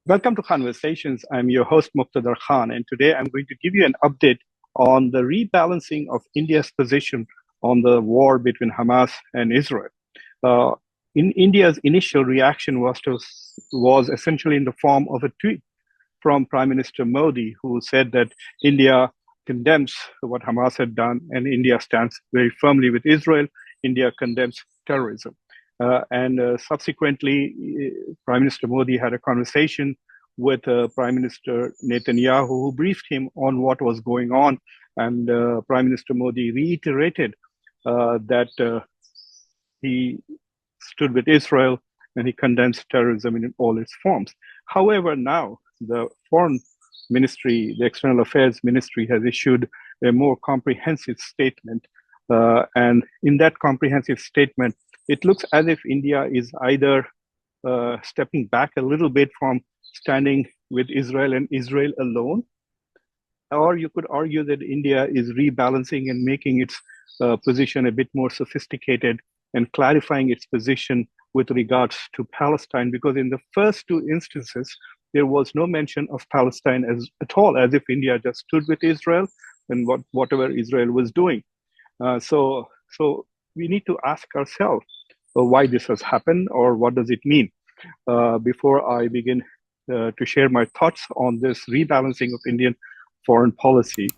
Welcome to Khanversations. I'm your host, Muqtedar Khan, and today I'm going to give you an update on the rebalancing of India's position on the war between Hamas and Israel. Uh, in India's initial reaction was essentially in the form of a tweet from Prime Minister Modi, who said that India condemns what Hamas had done, and India stands very firmly with Israel. India condemns terrorism. Subsequently, Prime Minister Modi had a conversation with Prime Minister Netanyahu, who briefed him on what was going on. And Prime Minister Modi reiterated that he stood with Israel and he condemns terrorism in all its forms. However, now the Foreign Ministry, the External Affairs Ministry, has issued a more comprehensive statement. And in that comprehensive statement, it looks as if India is either stepping back a little bit from standing with Israel and Israel alone, or you could argue that India is rebalancing and making its position a bit more sophisticated and clarifying its position with regards to Palestine, because in the first two instances, there was no mention of Palestine at all, as if India just stood with Israel and whatever Israel was doing. So we need to ask ourselves why this has happened, or what does it mean? Before I begin to share my thoughts on this rebalancing of Indian foreign policy,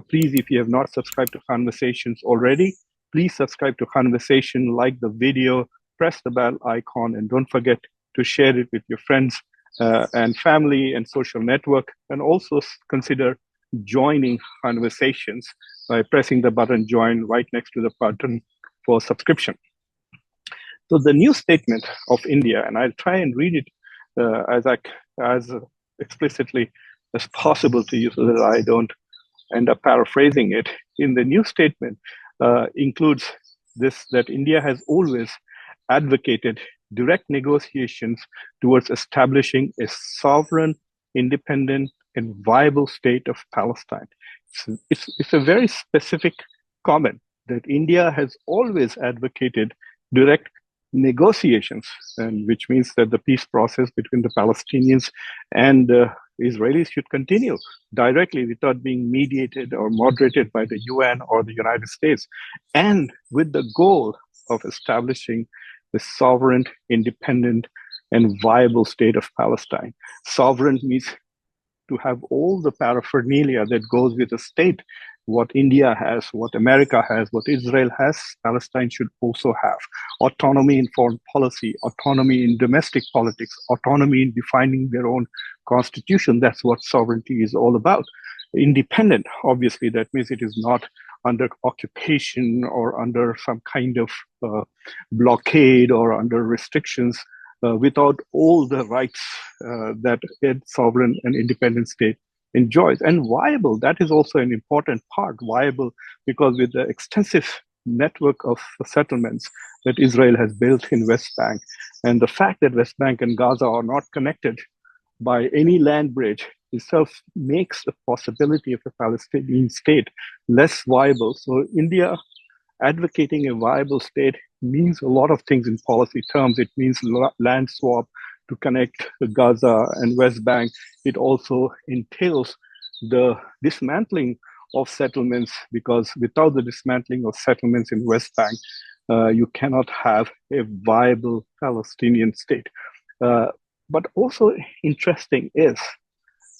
please, if you have not subscribed to Khanversations already, please subscribe to Khanversation, like the video, press the bell icon, and don't forget to share it with your friends and family and social network, and also consider joining Khanversations by pressing the button join right next to the button for subscription. So the new statement of India, and I'll try and read it as explicitly as possible to you so that I don't end up paraphrasing it. In the new statement includes this, that India has always advocated direct negotiations towards establishing a sovereign, independent, and viable state of Palestine. It's a very specific comment that India has always advocated direct negotiations, and which means that the peace process between the Palestinians and Israelis should continue directly without being mediated or moderated by the UN or the United States, and with the goal of establishing the sovereign, independent, and viable state of Palestine. Sovereign means to have all the paraphernalia that goes with a state. What India has, what America has, what Israel has, Palestine should also have. Autonomy in foreign policy, autonomy in domestic politics, autonomy in defining their own constitution. That's what sovereignty is all about. Independent, obviously, that means it is not under occupation or under some kind of blockade or under restrictions, without all the rights that a sovereign and independent state enjoys. And viable, that is also an important part. Viable because with the extensive network of settlements that Israel has built in West Bank, and the fact that West Bank and Gaza are not connected by any land bridge itself makes the possibility of a Palestinian state less viable. So India advocating a viable state means a lot of things in policy terms. It means land swap to connect Gaza and West Bank. It also entails the dismantling of settlements, because without the dismantling of settlements in West Bank, you cannot have a viable Palestinian state. But also interesting is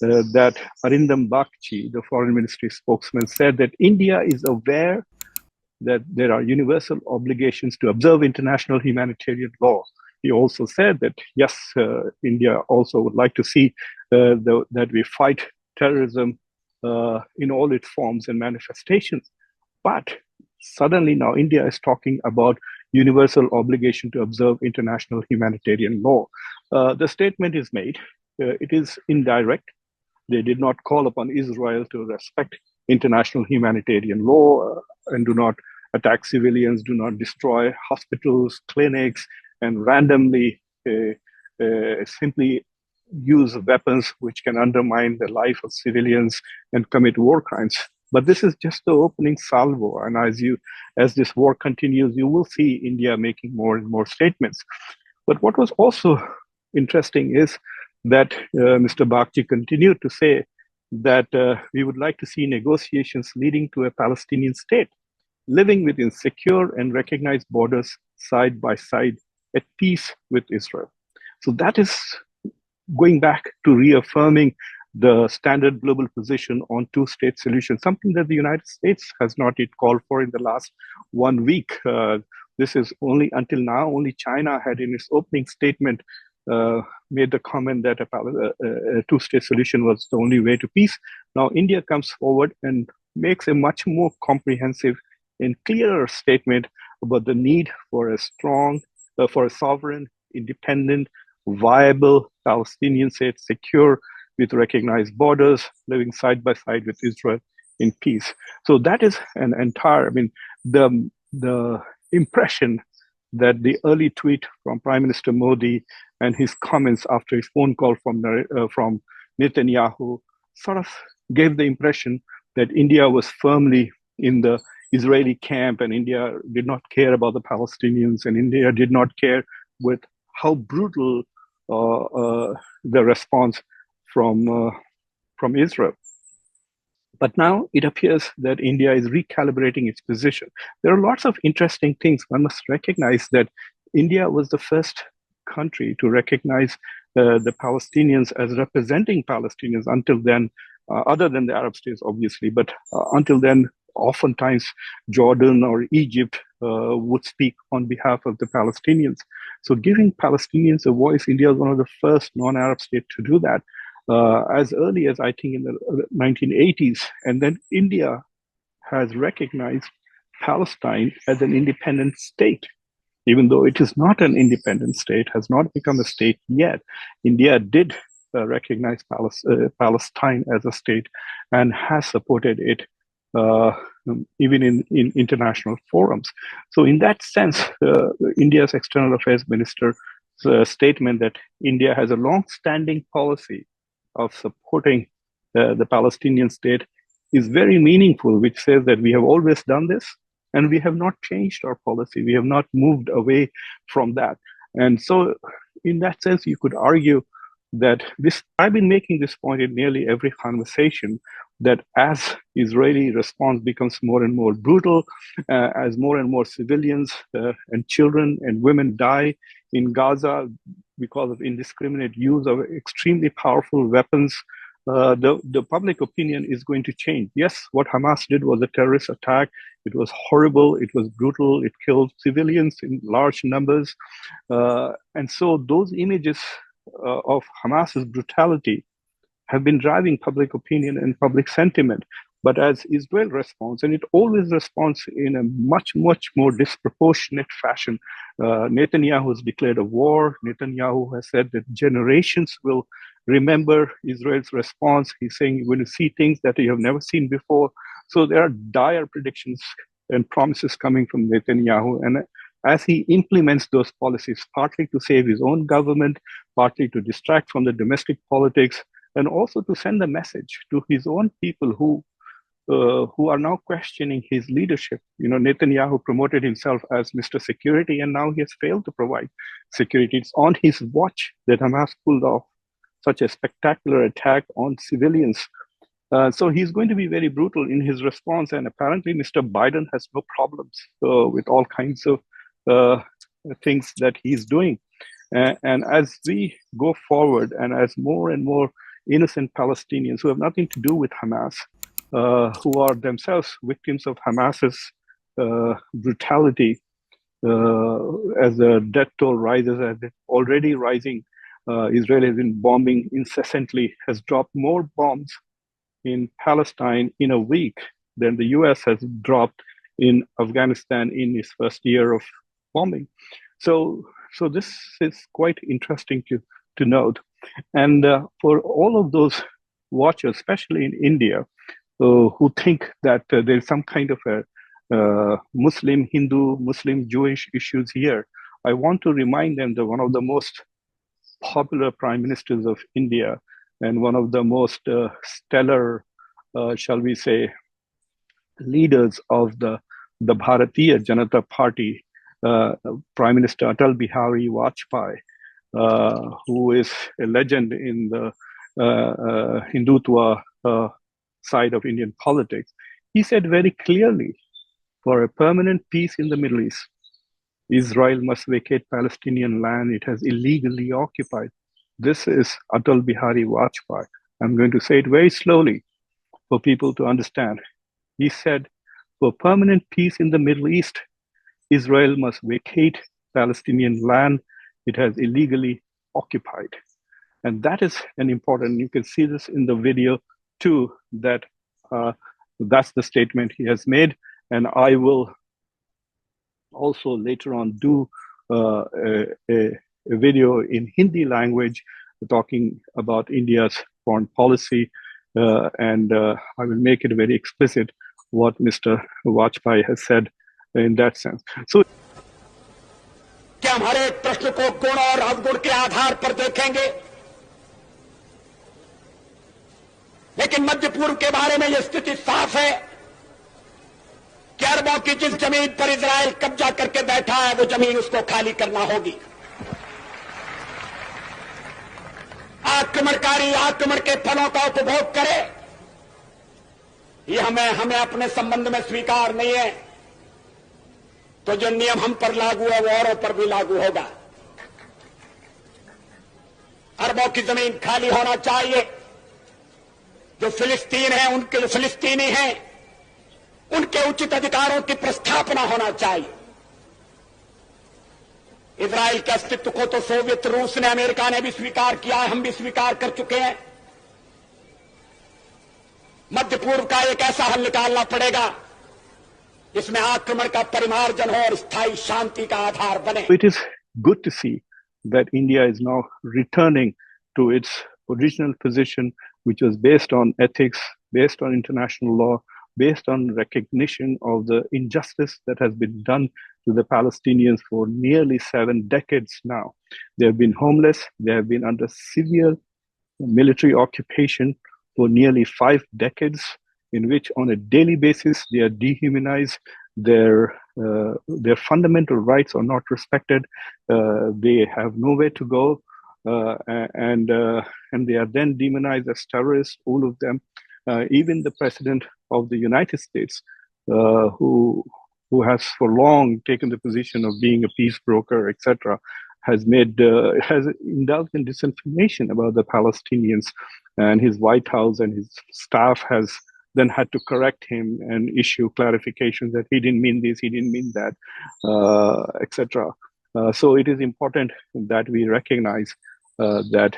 that Arindam Bakshi, the foreign ministry spokesman, said that India is aware that there are universal obligations to observe international humanitarian law. He also said that, yes, India also would like to see that we fight terrorism in all its forms and manifestations. But suddenly now India is talking about universal obligation to observe international humanitarian law. The statement is made. It is indirect. They did not call upon Israel to respect international humanitarian law and do not attack civilians, do not destroy hospitals, clinics, and randomly simply use weapons which can undermine the life of civilians and commit war crimes. But this is just the opening salvo. And as this war continues, you will see India making more and more statements. But what was also interesting is that Mr. Bakci continued to say that we would like to see negotiations leading to a Palestinian state, living within secure and recognized borders side by side at peace with Israel. So that is going back to reaffirming the standard global position on two-state solution, something that the United States has not yet called for in the last 1 week. This is only until now, only China had in its opening statement made the comment that a two-state solution was the only way to peace. Now India comes forward and makes a much more comprehensive and clearer statement about the need for a strong, for a sovereign, independent, viable Palestinian state, secure with recognized borders, living side by side with Israel in peace. So that is an entire, I mean, the impression that the early tweet from Prime Minister Modi and his comments after his phone call from Netanyahu sort of gave the impression that India was firmly in the Israeli camp, and India did not care about the Palestinians, and India did not care with how brutal the response from Israel. But now it appears that India is recalibrating its position. There are lots of interesting things. One must recognize that India was the first country to recognize the Palestinians as representing Palestinians until then, other than the Arab states, obviously, but until then, oftentimes Jordan or Egypt would speak on behalf of the Palestinians. So giving Palestinians a voice, India is one of the first non-Arab states to do that. As early as I think in the 1980s, and then India has recognized Palestine as an independent state, even though it is not an independent state, has not become a state yet. India did recognize Palestine as a state and has supported it even in international forums. So in that sense, India's External Affairs Minister's statement that India has a long-standing policy of supporting the Palestinian state is very meaningful, which says that we have always done this and we have not changed our policy. We have not moved away from that. And so in that sense, you could argue that this, I've been making this point in nearly every conversation, that as Israeli response becomes more and more brutal, as more and more civilians and children and women die in Gaza because of indiscriminate use of extremely powerful weapons, the public opinion is going to change. Yes, what Hamas did was a terrorist attack. It was horrible. It was brutal. It killed civilians in large numbers. And so those images of Hamas's brutality have been driving public opinion and public sentiment. But as Israel responds, and it always responds in a much, much more disproportionate fashion. Netanyahu has declared a war. Netanyahu has said that generations will remember Israel's response. He's saying you're going to see things that you have never seen before. So there are dire predictions and promises coming from Netanyahu. And as he implements those policies, partly to save his own government, partly to distract from the domestic politics, and also to send a message to his own people who are now questioning his leadership. You know, Netanyahu promoted himself as Mr. Security, and now he has failed to provide security. It's on his watch that Hamas pulled off such a spectacular attack on civilians. So he's going to be very brutal in his response, and apparently Mr. Biden has no problems with all kinds of things that he's doing. And as we go forward, and as more and more innocent Palestinians who have nothing to do with Hamas, who are themselves victims of Hamas's brutality, as the death toll rises, as it's already rising, Israel has been bombing incessantly, has dropped more bombs in Palestine in a week than the US has dropped in Afghanistan in its first year of bombing. So this is quite interesting to note. And for all of those watchers, especially in India, who think that there's some kind of a Muslim, Hindu, Muslim, Jewish issues here, I want to remind them that one of the most popular prime ministers of India and one of the most stellar, shall we say, leaders of the Bharatiya Janata Party, Prime Minister Atal Bihari Vajpayee, who is a legend in the Hindutva side of Indian politics, he said very clearly, for a permanent peace in the Middle East, Israel must vacate Palestinian land it has illegally occupied. This is Atal Bihari Vajpayee. I'm going to say it very slowly for people to understand. He said, for permanent peace in the Middle East, Israel must vacate Palestinian land it has illegally occupied. And that is an important, you can see this in the video too, that that's the statement he has made. And I will also later on do a video in Hindi language talking about India's foreign policy. And I will make it very explicit what Mr. Vajpayee has said in that sense. So, क्या हम हर एक प्रश्न को गुण और अवगुण के आधार पर देखेंगे, लेकिन मध्य पूर्व के बारे में यह स्थिति साफ है कि अरबों की जिस जमीन पर इजराइल कब्जा करके बैठा है, वो जमीन उसको खाली करना होगी। आक्रमणकारी आक्रमण के फलों का उपभोग करे, ये हमें अपने संबंध में स्वीकार नहीं है। तो जो नियम हम पर लागू है वो औरों पर भी लागू होगा। अरबों की जमीन खाली होना चाहिए। जो फिलिस्तीन है, उनके जो फिलिस्तीनी हैं, उनके उचित अधिकारों की प्रस्थापना होना चाहिए। इजराइल के अस्तित्व को तो सोवियत रूस ने, अमेरिका ने भी स्वीकार किया है, हम भी स्वीकार कर चुके हैं। मध्य पूर्व का एक ऐसा हल निकालना पड़ेगा जिसमें आक्रमण का परिमार्जन हो और स्थायी शांति का आधार बने। It is good to see that India is now returning to its original position, which was based on ethics, based on international law, based on recognition of the injustice that has been done to the Palestinians for nearly 7 decades now. They have been homeless. They have been under severe military occupation for nearly 5 decades, in which on a daily basis they are dehumanized, their fundamental rights are not respected, they have nowhere to go, and they are then demonized as terrorists, all of them. Even the president of the United States, who has for long taken the position of being a peace broker, etc., has indulged in disinformation about the Palestinians, and his White House and his staff has then had to correct him and issue clarifications that he didn't mean this, he didn't mean that, etc. So it is important that we recognize that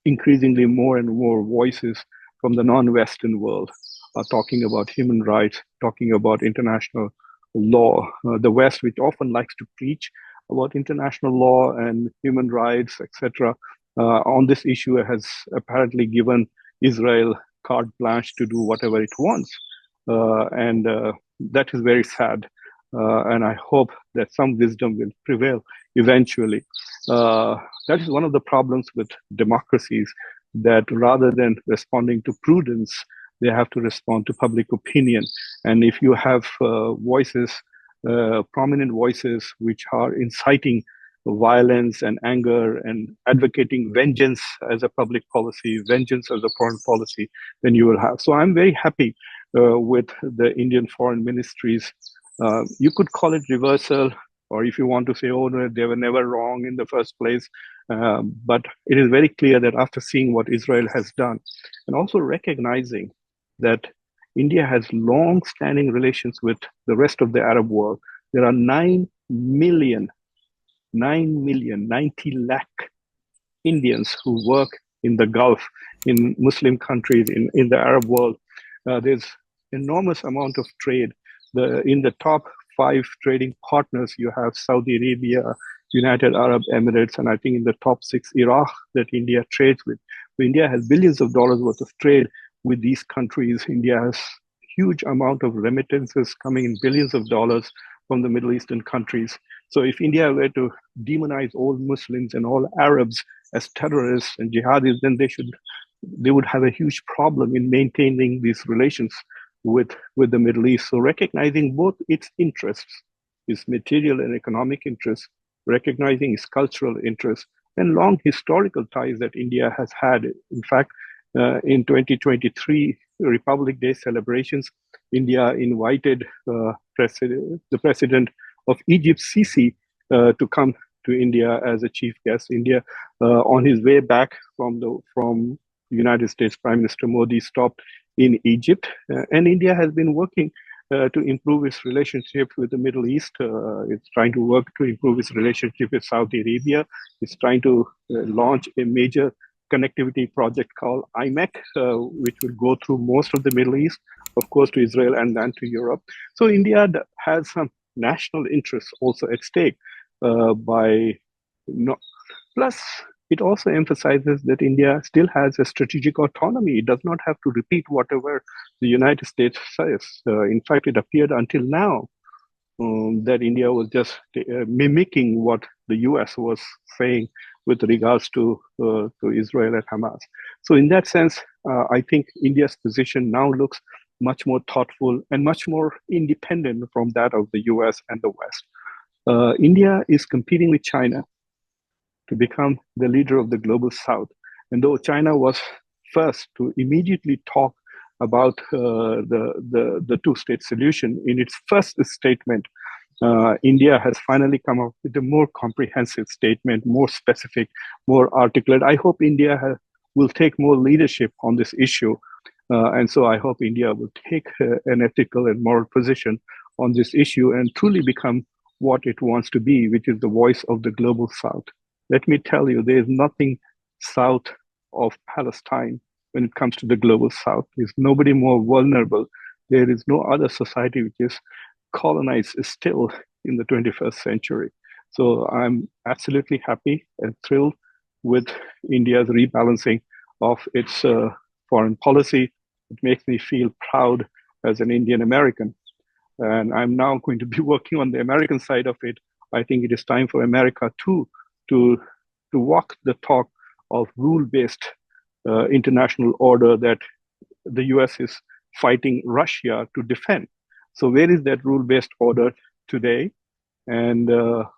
increasingly more and more voices from the non-Western world are talking about human rights, talking about international law. The West, which often likes to preach about international law and human rights, etc., on this issue has apparently given Israel carte blanche to do whatever it wants. And that is very sad. And I hope that some wisdom will prevail eventually. That is one of the problems with democracies, that rather than responding to prudence, they have to respond to public opinion. And if you have voices, prominent voices, which are inciting violence and anger and advocating vengeance as a public policy, vengeance as a foreign policy, then you will have. So I'm very happy with the Indian foreign ministries. You could call it reversal, or if you want to say, oh, no, they were never wrong in the first place. But it is very clear that after seeing what Israel has done, and also recognizing that India has long-standing relations with the rest of the Arab world. There are 90 lakh Indians who work in the Gulf, in Muslim countries, in the Arab world. There's enormous amount of trade. In the top 5 trading partners, you have Saudi Arabia, United Arab Emirates, and I think in the top 6, Iraq, that India trades with. So India has billions of dollars worth of trade with these countries. India has huge amount of remittances coming in, billions of dollars from the Middle Eastern countries. So if India were to demonize all Muslims and all Arabs as terrorists and jihadis, then they would have a huge problem in maintaining these relations with the Middle East. So recognizing both its interests, its material and economic interests, recognizing its cultural interests, and long historical ties that India has had. In fact, in 2023 Republic Day celebrations, India invited the president of Egypt, Sisi, to come to India as a chief guest. India, on his way back from the United States, Prime Minister Modi stopped in Egypt, and India has been working to improve its relationship with the Middle East. It's trying to work to improve its relationship with Saudi Arabia. It's trying to launch a major connectivity project called IMEC, which will go through most of the Middle East, of course, to Israel and then to Europe. So India has some national interests also at stake. Plus, it also emphasizes that India still has a strategic autonomy. It does not have to repeat whatever the United States says. In fact, it appeared until now that India was just mimicking what the US was saying with regards to Israel and Hamas. So in that sense, I think India's position now looks much more thoughtful and much more independent from that of the US and the West. India is competing with China to become the leader of the global South. And though China was first to immediately talk about the two-state solution in its first statement, India has finally come up with a more comprehensive statement, more specific, more articulate. I hope India will take more leadership on this issue. And so I hope India will take an ethical and moral position on this issue and truly become what it wants to be, which is the voice of the global South. Let me tell you, there is nothing south of Palestine when it comes to the global South. There's nobody more vulnerable. There is no other society which is colonized still in the 21st century. So I'm absolutely happy and thrilled with India's rebalancing of its foreign policy. It makes me feel proud as an Indian American. And I'm now going to be working on the American side of it. I think it is time for America too to walk the talk of rule-based international order that the US is fighting Russia to defend. So where is that rule-based order today? And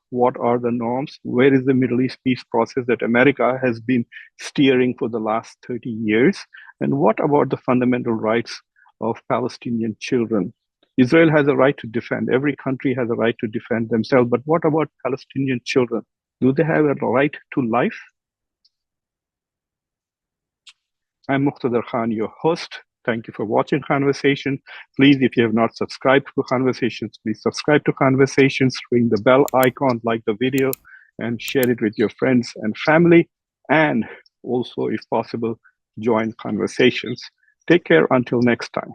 what are the norms? Where is the Middle East peace process that America has been steering for the last 30 years? And what about the fundamental rights of Palestinian children? Israel has a right to defend. Every country has a right to defend themselves. But what about Palestinian children? Do they have a right to life? I'm Muqtedar Khan, your host. Thank you for watching Khanversation. Please, if you have not subscribed to Khanversations, please subscribe to Khanversations, ring the bell icon, like the video, and share it with your friends and family. And also, if possible, join Khanversations. Take care until next time.